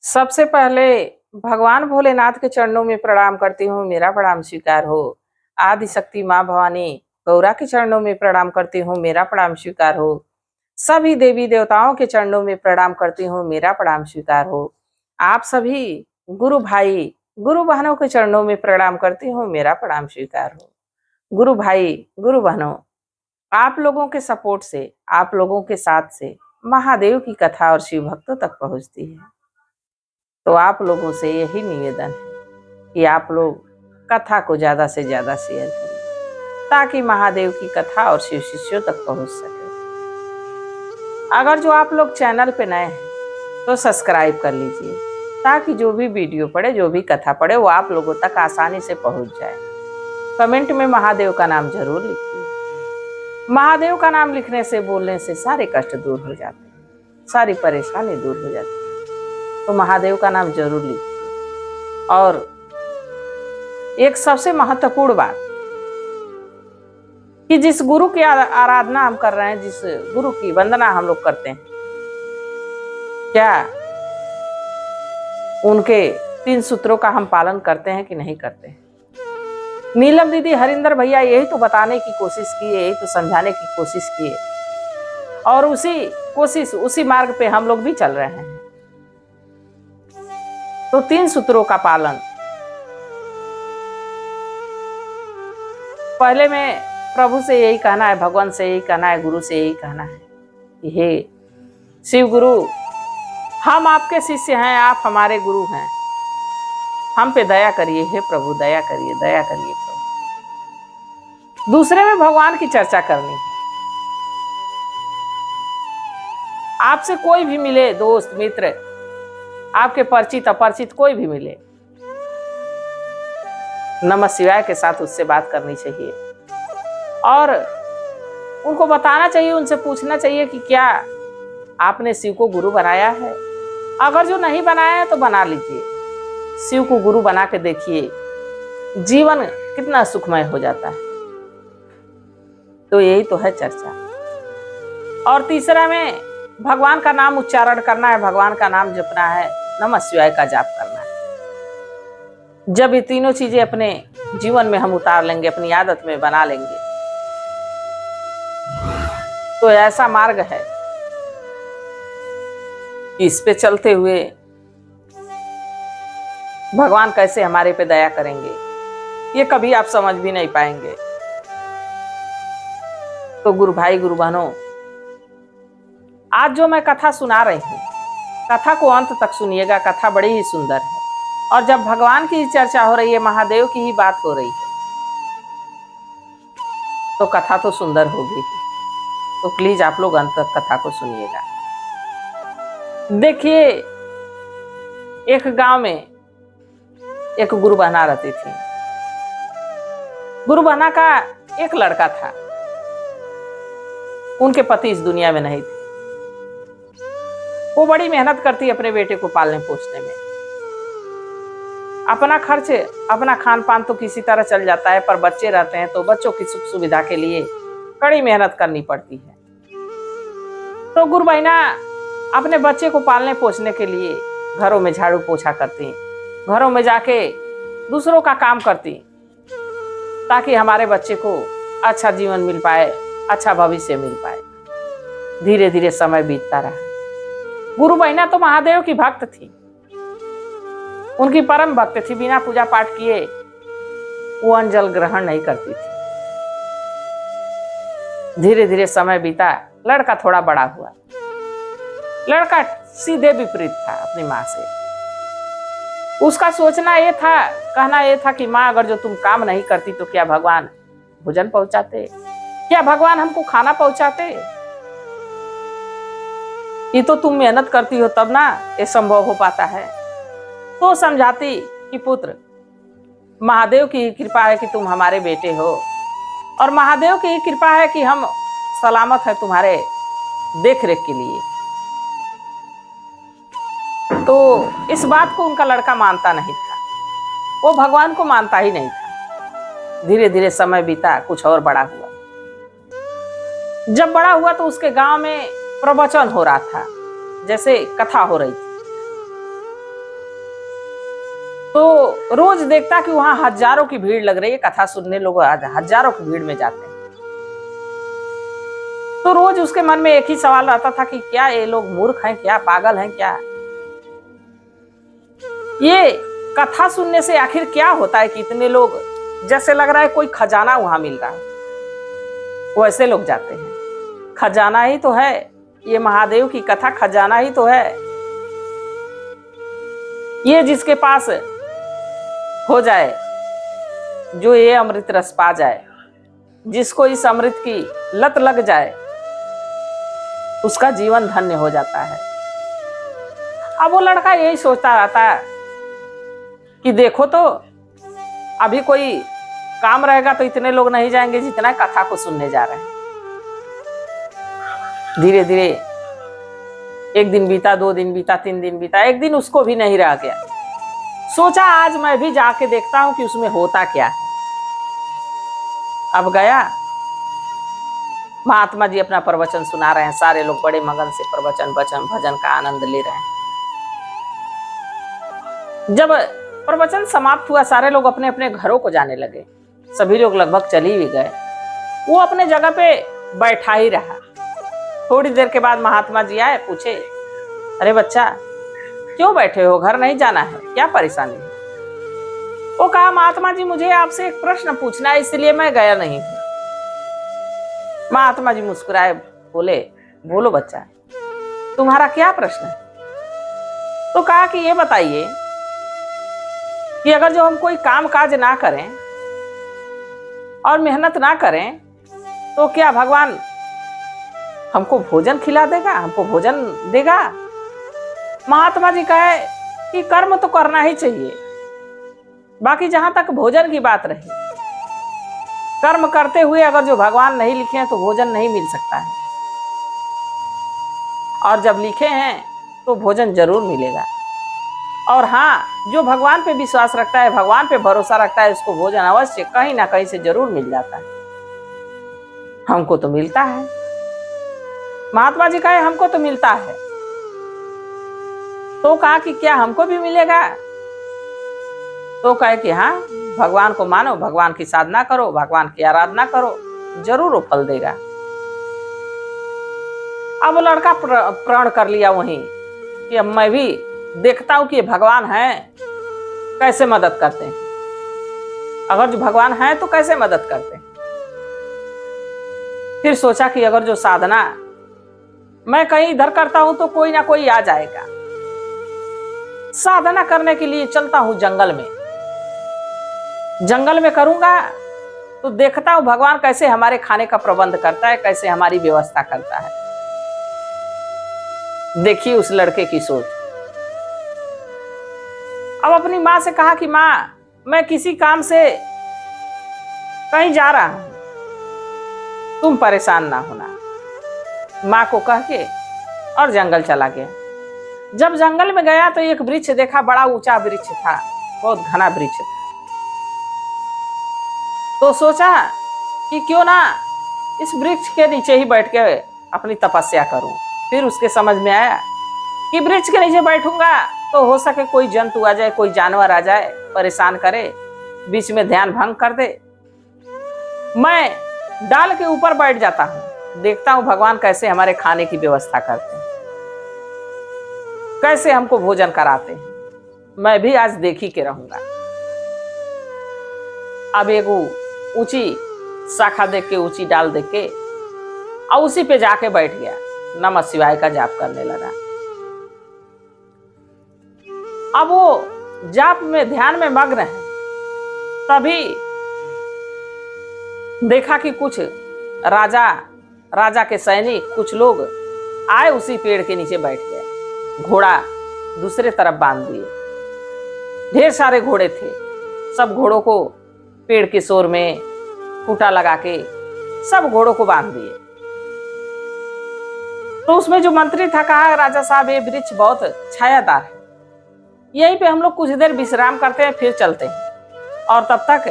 सबसे पहले भगवान भोलेनाथ के चरणों में प्रणाम करती हूँ, मेरा प्रणाम स्वीकार हो। आदि शक्ति माँ भवानी गौरा के चरणों में प्रणाम करती हूँ, मेरा प्रणाम स्वीकार हो। सभी देवी देवताओं के चरणों में प्रणाम करती हूँ, मेरा प्रणाम स्वीकार हो। आप सभी गुरु भाई गुरु बहनों के चरणों में प्रणाम करती हूँ, मेरा प्रणाम स्वीकार हो। गुरु भाई गुरु बहनों, आप लोगों के सपोर्ट से, आप लोगों के साथ से महादेव की कथा और शिव भक्तों तक पहुंचती है। तो आप लोगों से यही निवेदन है कि आप लोग कथा को ज्यादा से ज्यादा शेयर करें ताकि महादेव की कथा और शिव शिष्यों तक पहुंच सके। अगर जो आप लोग चैनल पे नए हैं तो सब्सक्राइब कर लीजिए ताकि जो भी वीडियो पड़े, जो भी कथा पड़े, वो आप लोगों तक आसानी से पहुंच जाए। कमेंट में महादेव का नाम जरूर लिखिए। महादेव का नाम लिखने से, बोलने से सारे कष्ट दूर हो जाते हैं, सारी परेशानी दूर हो जाती है। तो महादेव का नाम जरूर लीजिए। और एक सबसे महत्वपूर्ण बात कि जिस गुरु की आराधना हम कर रहे हैं, जिस गुरु की वंदना हम लोग करते हैं, क्या उनके 3 सूत्रों का हम पालन करते हैं कि नहीं करते हैं? नीलम दीदी, हरिंदर भैया यही तो बताने की कोशिश किए, यही तो समझाने की कोशिश किए, और उसी मार्ग पे हम लोग भी चल रहे हैं। तो 3 सूत्रों का पालन। पहले में प्रभु से यही कहना है, भगवान से यही कहना है, गुरु से यही कहना है कि हे शिव गुरु, हम आपके शिष्य हैं, आप हमारे गुरु हैं, हम पे दया करिए, हे प्रभु दया करिए, दया करिए प्रभु। दूसरे में भगवान की चर्चा करनी है। आपसे कोई भी मिले, दोस्त मित्र, आपके परिचित अपरिचित कोई भी मिले, नमः शिवाय के साथ उससे बात करनी चाहिए और उनको बताना चाहिए, उनसे पूछना चाहिए कि क्या आपने शिव को गुरु बनाया है। अगर जो नहीं बनाया है तो बना लीजिए, शिव को गुरु बना के देखिए, जीवन कितना सुखमय हो जाता है। तो यही तो है चर्चा। और तीसरा में भगवान का नाम उच्चारण करना है, भगवान का नाम जपना है, नमः शिवाय का जाप करना है। जब ये तीनों चीजें अपने जीवन में हम उतार लेंगे, अपनी आदत में बना लेंगे, तो ऐसा मार्ग है कि इस पे चलते हुए भगवान कैसे हमारे पे दया करेंगे, ये कभी आप समझ भी नहीं पाएंगे। तो गुरु भाई गुरु बहनों, आज जो मैं कथा सुना रही हूँ, कथा को अंत तक सुनिएगा। कथा बड़ी ही सुंदर है और जब भगवान की चर्चा हो रही है, महादेव की ही बात हो रही है, तो कथा तो सुंदर होगी। तो प्लीज आप लोग अंत तक कथा को सुनिएगा। देखिए, एक गांव में एक गुरु बहना रहती थी। गुरु बहना का एक लड़का था, उनके पति इस दुनिया में नहीं थे। वो बड़ी मेहनत करती अपने बेटे को पालने पोसने में। अपना खर्च, अपना खान पान तो किसी तरह चल जाता है, पर बच्चे रहते हैं तो बच्चों की सुख सुविधा के लिए कड़ी मेहनत करनी पड़ती है। तो गुरु बहना अपने बच्चे को पालने पोसने के लिए घरों में झाड़ू पोछा करती, घरों में जाके दूसरों का काम करती, ताकि हमारे बच्चे को अच्छा जीवन मिल पाए, अच्छा भविष्य मिल पाए। धीरे धीरे समय बीतता रहा। गुरु बहना तो महादेव की भक्त थी, उनकी परम भक्त थी। बिना पूजा पाठ किए वो अन्न जल ग्रहण नहीं करती थी। धीरे धीरे समय बीता, लड़का थोड़ा बड़ा हुआ। लड़का सीधे विपरीत था अपनी माँ से। उसका सोचना ये था, कहना ये था कि माँ, अगर जो तुम काम नहीं करती तो क्या भगवान भोजन पहुंचाते, क्या भगवान हमको खाना पहुंचाते? ये तो तुम मेहनत करती हो तब ना ये संभव हो पाता है। तो समझाती कि पुत्र, महादेव की कृपा है कि तुम हमारे बेटे हो, और महादेव की कृपा है कि हम सलामत है तुम्हारे देख रेख के लिए। तो इस बात को उनका लड़का मानता नहीं था, वो भगवान को मानता ही नहीं था। धीरे धीरे समय बीता, कुछ और बड़ा हुआ। जब बड़ा हुआ तो उसके गांव में प्रवचन हो रहा था, जैसे कथा हो रही थी। तो रोज देखता कि वहां हजारों की भीड़ लग रही है, कथा सुनने लोग हजारों की भीड़ में जाते हैं। तो रोज उसके मन में एक ही सवाल रहता था कि क्या ये लोग मूर्ख हैं, क्या पागल हैं, क्या ये कथा सुनने से आखिर क्या होता है कि इतने लोग, जैसे लग रहा है कोई खजाना वहां मिल रहा है, वैसे लोग जाते हैं। खजाना ही तो है ये, महादेव की कथा खजाना ही तो है ये, जिसके पास हो जाए, जो ये अमृत रस पा जाए, जिसको इस अमृत की लत लग जाए, उसका जीवन धन्य हो जाता है। अब वो लड़का यही सोचता रहता है कि देखो तो अभी कोई काम रहेगा तो इतने लोग नहीं जाएंगे जितना कथा को सुनने जा रहे हैं। धीरे धीरे एक दिन बीता, 2 दिन बीता, 3 दिन बीता, एक दिन उसको भी नहीं रह गया। सोचा आज मैं भी जाके देखता हूं कि उसमें होता क्या है। अब गया, महात्मा जी अपना प्रवचन सुना रहे हैं, सारे लोग बड़े मगन से प्रवचन भजन का आनंद ले रहे हैं। जब प्रवचन समाप्त हुआ, सारे लोग अपने अपने घरों को जाने लगे, सभी लोग लगभग चली भी गए, वो अपने जगह पे बैठा ही रहा। थोड़ी देर के बाद महात्मा जी आए, पूछे, अरे बच्चा क्यों बैठे हो, घर नहीं जाना है, क्या परेशानी है? वो कहा, महात्मा जी मुझे आपसे एक प्रश्न पूछना है, इसलिए मैं गया नहीं हूं। महात्मा जी मुस्कुराए, बोले, बोलो बच्चा, तुम्हारा क्या प्रश्न है? तो कहा कि ये बताइए कि अगर जो हम कोई काम काज ना करें और मेहनत ना करें तो क्या भगवान हमको भोजन खिला देगा, हमको भोजन देगा? महात्मा जी कहे कि कर्म तो करना ही चाहिए, बाकी जहां तक भोजन की बात रही, कर्म करते हुए अगर जो भगवान नहीं लिखे हैं तो भोजन नहीं मिल सकता है, और जब लिखे हैं तो भोजन जरूर मिलेगा। और हाँ, जो भगवान पे विश्वास रखता है, भगवान पे भरोसा रखता है, उसको भोजन अवश्य कहीं ना कहीं से जरूर मिल जाता है। हमको तो मिलता है। महात्मा जी कहे, हमको तो मिलता है। तो कहा कि क्या हमको भी मिलेगा? तो कहे कि हाँ, भगवान को मानो, भगवान की साधना करो, भगवान की आराधना करो, जरूर वो फल देगा। अब वो लड़का प्रण कर लिया वहीं कि अब मैं भी देखता हूं कि भगवान हैं, कैसे मदद करते हैं। अगर जो भगवान हैं तो कैसे मदद करते हैं। फिर सोचा कि अगर जो साधना मैं कहीं इधर करता हूं तो कोई ना कोई आ जाएगा। साधना करने के लिए चलता हूं जंगल में, जंगल में करूंगा तो देखता हूं भगवान कैसे हमारे खाने का प्रबंध करता है, कैसे हमारी व्यवस्था करता है। देखिए उस लड़के की सोच। अब अपनी मां से कहा कि मां, मैं किसी काम से कहीं जा रहा हूं, तुम परेशान ना होना। मां को कह के और जंगल चला गया। जब जंगल में गया तो एक वृक्ष देखा, बड़ा ऊंचा वृक्ष था, बहुत घना वृक्ष था। तो सोचा कि क्यों ना इस वृक्ष के नीचे ही बैठ के अपनी तपस्या करूं। फिर उसके समझ में आया कि वृक्ष के नीचे बैठूंगा तो हो सके कोई जंतु आ जाए, कोई जानवर आ जाए, परेशान करे, बीच में ध्यान भंग कर दे। मैं डाल के ऊपर बैठ जाता हूं, देखता हूं भगवान कैसे हमारे खाने की व्यवस्था करते हैं, कैसे हमको भोजन कराते हैं। मैं भी आज देख ही के रहूंगा। अब एक ऊंची शाखा देख के, ऊंची डाल देख के, और उसी पे जाके बैठ गया, नमः शिवाय का जाप करने लगा। अब वो जाप में, ध्यान में मग्न है। तभी देखा कि कुछ राजा के सैनिक, कुछ लोग आए, उसी पेड़ के नीचे बैठ गए, घोड़ा दूसरे तरफ बांध दिए। ढेर सारे घोड़े थे, सब घोड़ों को पेड़ के शोर में खूंटा लगा के सब घोड़ों को बांध दिए। तो उसमें जो मंत्री था कहा, राजा साहब ये वृक्ष बहुत छायादार है, यहीं पे हम लोग कुछ देर विश्राम करते हैं, फिर चलते हैं, और तब तक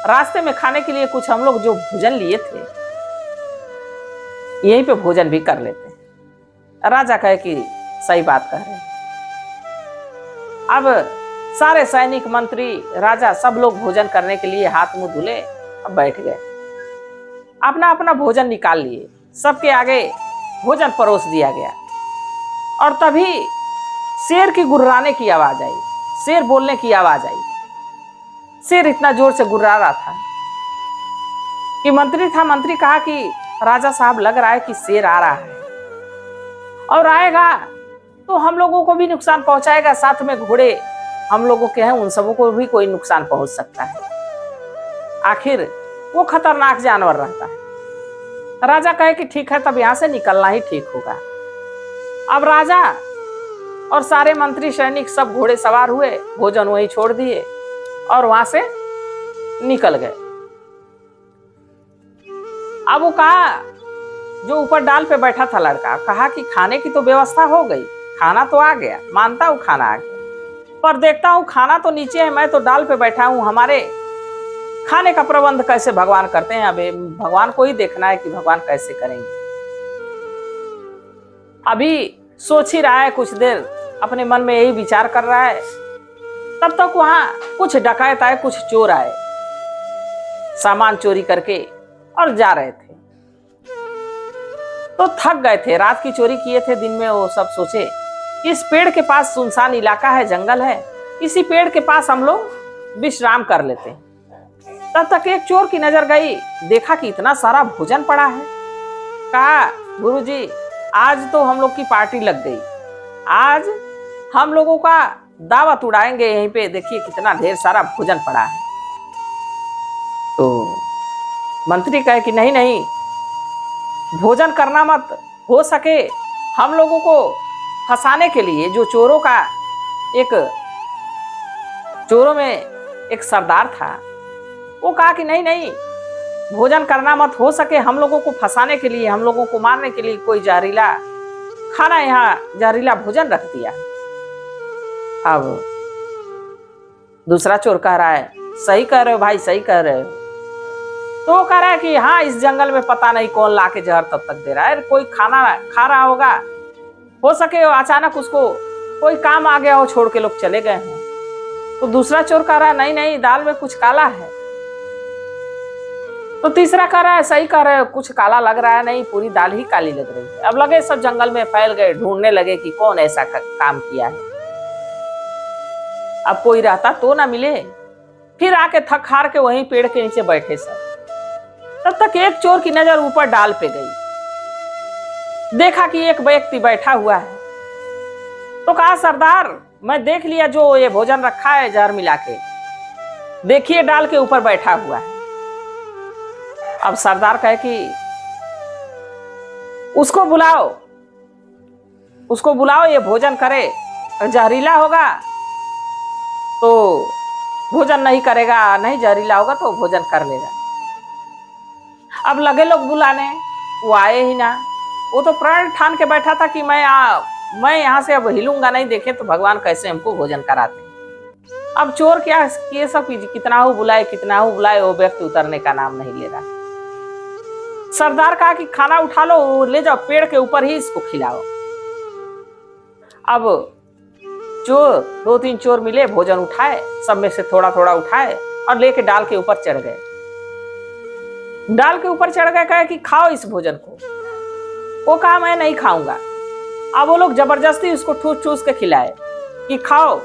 रास्ते में खाने के लिए कुछ हम लोग जो भोजन लिए थे यहीं पे भोजन भी कर लेते हैं। राजा कहे कि सही बात कह रहे हैं। अब सारे सैनिक, मंत्री, राजा सब लोग भोजन करने के लिए हाथ मुंह धुले अब बैठ गए। अपना अपना भोजन निकाल लिए, सबके आगे भोजन परोस दिया गया। और तभी शेर की गुर्राने की आवाज आई, शेर बोलने की आवाज आई। शेर इतना जोर से गुर्रा रहा था कि मंत्री कहा कि राजा साहब, लग रहा है कि शेर आ रहा है और आएगा तो हम लोगों को भी नुकसान पहुंचाएगा, साथ में घोड़े हम लोगों के हैं, उन सबों को भी कोई नुकसान पहुंच सकता है। आखिर वो खतरनाक जानवर रहता है। राजा कहे कि ठीक है, तब यहां से निकलना ही ठीक होगा। अब राजा और सारे मंत्री सैनिक सब घोड़े सवार हुए, भोजन वहीं छोड़ दिए और वहां से निकल गए। अब वो कहा, जो ऊपर डाल पे बैठा था लड़का, कहा कि खाने की तो व्यवस्था हो गई, खाना तो आ गया, मानता हूं खाना आ गया, पर देखता हूं खाना तो नीचे है, मैं तो डाल पे बैठा हूं, हमारे खाने का प्रबंध कैसे भगवान करते हैं। अभी भगवान को ही देखना है कि भगवान कैसे करेंगे। अभी सोच ही रहा है, कुछ देर अपने मन में यही विचार कर रहा है, तब तक वहां कुछ डकैत आए, कुछ चोर आए, सामान चोरी करके और जा रहे थे। तो थक गए थे, रात की चोरी किए थे, दिन में वो सब सोचे इस पेड़ के पास सुनसान इलाका है, जंगल है, इसी पेड़ के पास हम लोग विश्राम कर लेते हैं। तब तक एक चोर की नजर गई, देखा कि इतना सारा भोजन पड़ा है। कहा, गुरुजी, आज तो हम लोग की पार्टी लग गई, आज हम लोगों का दावत उड़ाएंगे यहीं पे, देखिए कितना ढेर सारा भोजन पड़ा है। तो मंत्री कहे कि नहीं नहीं, भोजन करना मत, हो सके हम लोगों को फंसाने के लिए, जो चोरों में एक सरदार था, वो कहा कि नहीं नहीं, भोजन करना मत, हो सके हम लोगों को फंसाने के लिए, हम लोगों को मारने के लिए कोई जहरीला खाना, यहाँ जहरीला भोजन रख दिया। अब दूसरा चोर कह रहा है, सही कह रहे हो भाई, सही कह रहे हो। तो वो कह रहा है कि हाँ, इस जंगल में पता नहीं कौन लाके जहर तब तक दे रहा है, कोई खाना खा रहा होगा, हो सके अचानक उसको कोई काम आ गया हो, छोड़ के लोग चले गए हैं। तो दूसरा चोर कह रहा है, नहीं नहीं, दाल में कुछ काला है। तो तीसरा कह रहा है, सही कह रहे हो, कुछ काला लग रहा है, नहीं पूरी दाल ही काली लग रही है। अब लगे सब जंगल में फैल गए, ढूंढने लगे कि कौन ऐसा काम किया है। अब कोई रहता तो ना मिले, फिर आके थक हार के वहीं पेड़ के नीचे बैठे सब। तब तक एक चोर की नजर ऊपर डाल पे गई, देखा कि एक व्यक्ति बैठा हुआ है। तो कहा, सरदार, मैं देख लिया जो ये भोजन रखा है जहर मिला के, देखिए डाल के ऊपर बैठा हुआ है। अब सरदार कहे कि उसको बुलाओ, ये भोजन करे, जहरीला होगा तो भोजन नहीं करेगा, नहीं जहरीला होगा तो भोजन कर लेगा। अब लगे लोग बुलाने, वो आए ही ना। वो तो प्रण ठान के बैठा था कि मैं यहाँ से अब हिलूंगा नहीं, देखे तो भगवान कैसे हमको भोजन कराते। अब चोर क्या किए, सब कितना हो बुलाए, वो व्यक्ति उतरने का नाम नहीं ले रहा। सरदार कहा कि खाना उठा लो, ले जाओ पेड़ के ऊपर ही इसको खिलाओ। अब चोर, 2-3 चोर मिले, भोजन उठाए, सब में से थोड़ा थोड़ा उठाए और लेके डाल के ऊपर चढ़ गए। कहे कि खाओ इस भोजन को। वो कहा, मैं नहीं खाऊंगा। अब वो लोग जबरदस्ती उसको ठूस के खिलाए कि खाओ,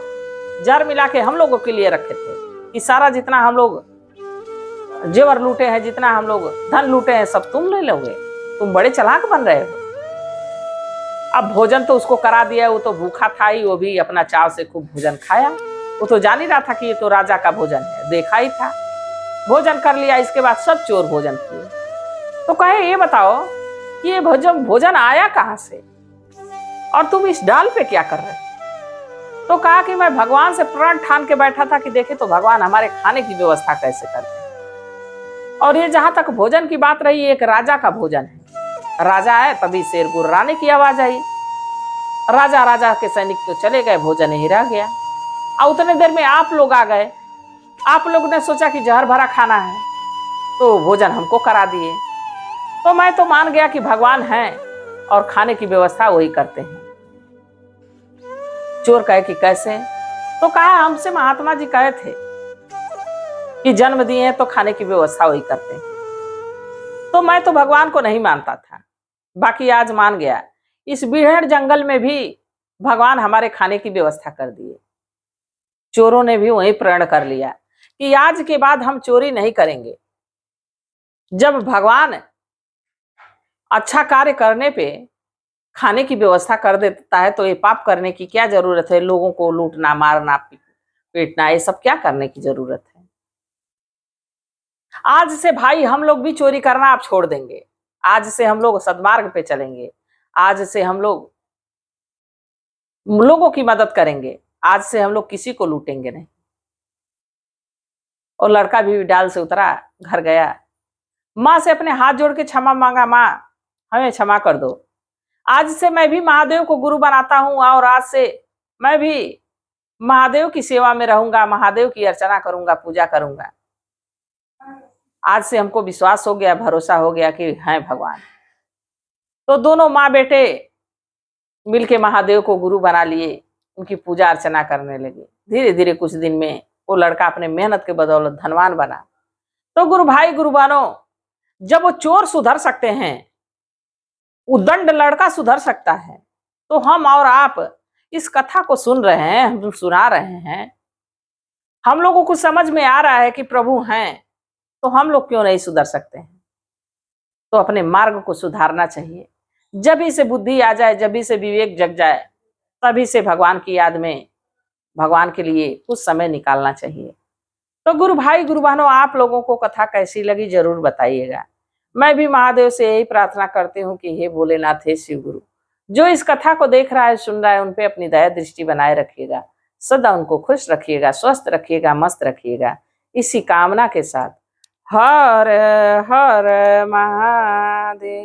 जहर मिला के हम लोगों के लिए रखे थे कि सारा जितना हम लोग जेवर लूटे हैं, जितना हम लोग धन लूटे हैं, सब तुम ले लोगे, तुम बड़े चालाक बन रहे हो। अब भोजन तो उसको करा दिया, वो तो भूखा था ही, वो भी अपना चाव से खूब भोजन खाया। वो तो जान ही रहा था कि ये तो राजा का भोजन है, देखा ही था। भोजन कर लिया, इसके बाद सब चोर भोजन किए। तो कहे, ये बताओ कि ये भोजन आया कहाँ से और तुम इस डाल पे क्या कर रहे हो? तो कहा कि मैं भगवान से प्रण ठान के बैठा था कि देखे तो भगवान हमारे खाने की व्यवस्था कैसे करते हैं। और ये जहां तक भोजन की बात रही, एक राजा का भोजन है। राजा है, तभी शेर गुर्राने की आवाज आई। राजा के सैनिक तो चले गए, भोजन ही रह गया। और उतने देर में आप लोग आ गए। आप लोग ने सोचा कि जहर भरा खाना है, तो भोजन हमको करा दिए। तो मैं तो मान गया कि भगवान हैं और खाने की व्यवस्था वही करते हैं। चोर कहे कि कैसे? तो कहा हमसे महात्मा जी कहे थे कि जन्म दिए हैं तो खाने की व्यवस्था वही करते हैं। तो मैं तो भगवान को नहीं मानता था, बाकी आज मान गया। इस बीहड़ जंगल में भी भगवान हमारे खाने की व्यवस्था कर दिए। चोरों ने भी वही प्रण कर लिया कि आज के बाद हम चोरी नहीं करेंगे। जब भगवान अच्छा कार्य करने पे खाने की व्यवस्था कर देता है तो ये पाप करने की क्या जरूरत है? लोगों को लूटना, मारना, पीटना, ये सब क्या करने की जरूरत है? आज से भाई हम लोग भी चोरी करना आप छोड़ देंगे। आज से हम लोग सद्मार्ग पे चलेंगे। आज से हम लोग लोगों की मदद करेंगे। आज से हम लोग किसी को लूटेंगे नहीं। और लड़का भी डाल से उतरा, घर गया, माँ से अपने हाथ जोड़ के क्षमा मांगा, माँ हमें क्षमा कर दो। आज से मैं भी महादेव को गुरु बनाता हूं और आज से मैं भी महादेव की सेवा में रहूंगा, महादेव की अर्चना करूंगा, पूजा करूंगा। आज से हमको विश्वास हो गया, भरोसा हो गया कि हैं भगवान। तो दोनों माँ बेटे मिलके महादेव को गुरु बना लिए, उनकी पूजा अर्चना करने लगे। धीरे धीरे कुछ दिन में वो लड़का अपने मेहनत के बदौलत धनवान बना। तो गुरु भाई गुरु बहनों, जब वो चोर सुधर सकते हैं, उदंड लड़का सुधर सकता है, तो हम और आप इस कथा को सुन रहे हैं, हम सुना रहे हैं, हम लोगों को समझ में आ रहा है कि प्रभु हैं, तो हम लोग क्यों नहीं सुधर सकते हैं? तो अपने मार्ग को सुधारना चाहिए। जब ही से बुद्धि आ जाए, जब ही से विवेक जग जाए, तभी से भगवान की याद में, भगवान के लिए कुछ समय निकालना चाहिए। तो गुरु भाई गुरु बहनों, आप लोगों को कथा कैसी लगी जरूर बताइएगा। मैं भी महादेव से यही प्रार्थना करती हूँ कि हे भोलेनाथ, हे शिव गुरु, जो इस कथा को देख रहा है, सुन रहा है, उन पे अपनी दया दृष्टि बनाए रखिएगा। सदा उनको खुश रखिएगा, स्वस्थ रखिएगा, मस्त रखिएगा। इसी कामना के साथ हर हर महादेव।